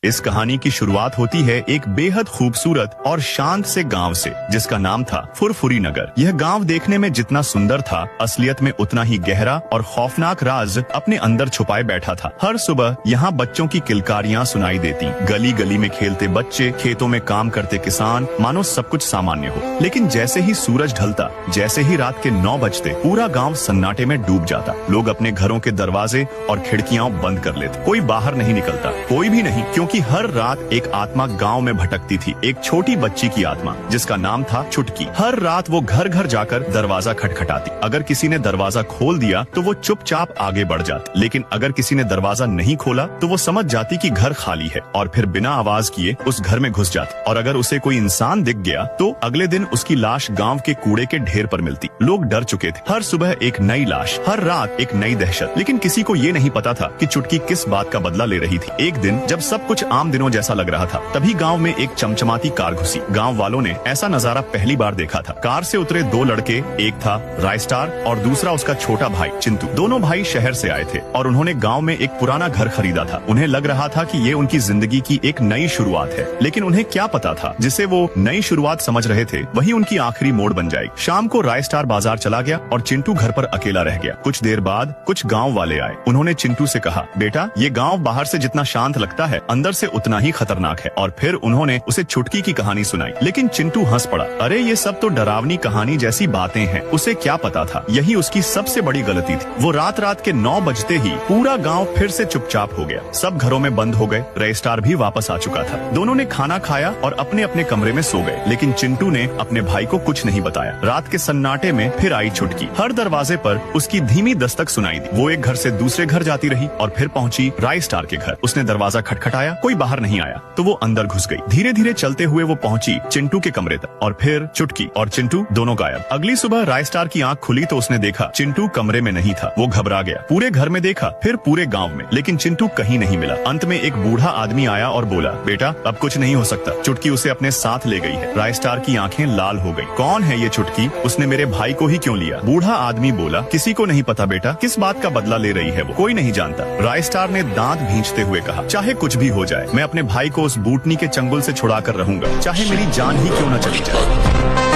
इस कहानी की शुरुआत होती है एक बेहद खूबसूरत और शांत से गांव से, जिसका नाम था फुरफुरी नगर। यह गांव देखने में जितना सुंदर था, असलियत में उतना ही गहरा और खौफनाक राज अपने अंदर छुपाए बैठा था। हर सुबह यहाँ बच्चों की किलकारियाँ सुनाई देती, गली गली में खेलते बच्चे, खेतों में काम करते किसान, मानो सब कुछ सामान्य हो। लेकिन जैसे ही सूरज ढलता, जैसे ही रात के 9 बजते, पूरा गाँव सन्नाटे में डूब जाता। लोग अपने घरों के दरवाजे और खिड़कियाँ बंद कर लेते, कोई बाहर नहीं निकलता, कोई भी नहीं, क्योंकि हर रात एक आत्मा गांव में भटकती थी, एक छोटी बच्ची की आत्मा, जिसका नाम था चुटकी। हर रात वो घर घर जाकर दरवाजा खटखटाती। अगर किसी ने दरवाजा खोल दिया तो वो चुपचाप आगे बढ़ जाती, लेकिन अगर किसी ने दरवाजा नहीं खोला तो वो समझ जाती कि घर खाली है और फिर बिना आवाज किए उस घर में घुस जाती। और अगर उसे कोई इंसान दिख गया तो अगले दिन उसकी लाश गाँव के कूड़े के ढेर पर मिलती। लोग डर चुके थे, हर सुबह एक नई लाश, हर रात एक नई दहशत। लेकिन किसी को ये नहीं पता था कि चुटकी किस बात का बदला ले रही थी। एक दिन जब सब कुछ आम दिनों जैसा लग रहा था, तभी गांव में एक चमचमाती कार घुसी। गांव वालों ने ऐसा नजारा पहली बार देखा था। कार से उतरे 2 लड़के, एक था रायस्टार और दूसरा उसका छोटा भाई चिंटू। दोनों भाई शहर से आए थे और उन्होंने गांव में एक पुराना घर खरीदा था। उन्हें लग रहा था कि ये उनकी जिंदगी की एक नई शुरुआत है, लेकिन उन्हें क्या पता था, जिसे वो नई शुरुआत समझ रहे थे वही उनकी आखिरी मोड़ बन जाएगी। शाम को रायस्टार बाजार चला गया और चिंटू घर पर अकेला रह गया। कुछ देर बाद कुछ गाँव वाले आए। उन्होंने चिंटू से कहा, बेटा, ये गाँव बाहर से जितना शांत लगता है, अंदर से उतना ही खतरनाक है। और फिर उन्होंने उसे चुटकी की कहानी सुनाई। लेकिन चिंटू हंस पड़ा। अरे ये सब तो डरावनी कहानी जैसी बातें हैं। उसे क्या पता था, यही उसकी सबसे बड़ी गलती थी। वो रात रात के 9 बजते ही पूरा गांव फिर से चुपचाप हो गया। सब घरों में बंद हो गए। रजिस्ट्रार भी वापस आ चुका था। दोनों ने खाना खाया और अपने अपने कमरे में सो गए। लेकिन चिंटू ने अपने भाई को कुछ नहीं बताया। रात के सन्नाटे में फिर आई चुटकी। हर दरवाजे पर उसकी धीमी दस्तक सुनाई दी। वो एक घर से दूसरे घर जाती रही और फिर पहुंची रायस्टार के घर। उसने दरवाजा खटखटाया, कोई बाहर नहीं आया तो वो अंदर घुस गई। धीरे धीरे चलते हुए वो पहुंची चिंटू के कमरे तक और फिर चुटकी और चिंटू दोनों गायब। अगली सुबह रायस्टार की आंख खुली तो उसने देखा चिंटू कमरे में नहीं था। वो घबरा गया। पूरे घर में देखा, फिर पूरे गांव में, लेकिन चिंटू कहीं नहीं मिला। अंत में एक बूढ़ा आदमी आया और बोला, बेटा, अब कुछ नहीं हो सकता, चुटकी उसे अपने साथ ले गई है। रायस्टार की आंखें लाल हो गई। कौन है ये चुटकी? उसने मेरे भाई को ही क्यों लिया? बूढ़ा आदमी बोला, किसी को नहीं पता बेटा, किस बात का बदला ले रही है वो, कोई नहीं जानता। रायस्टार ने दांत भींचते हुए कहा, चाहे कुछ भी हो जाए, मैं अपने भाई को उस बूटनी के चंगुल से छुड़ा कर रहूंगा, चाहे मेरी जान ही क्यों न चली जाए।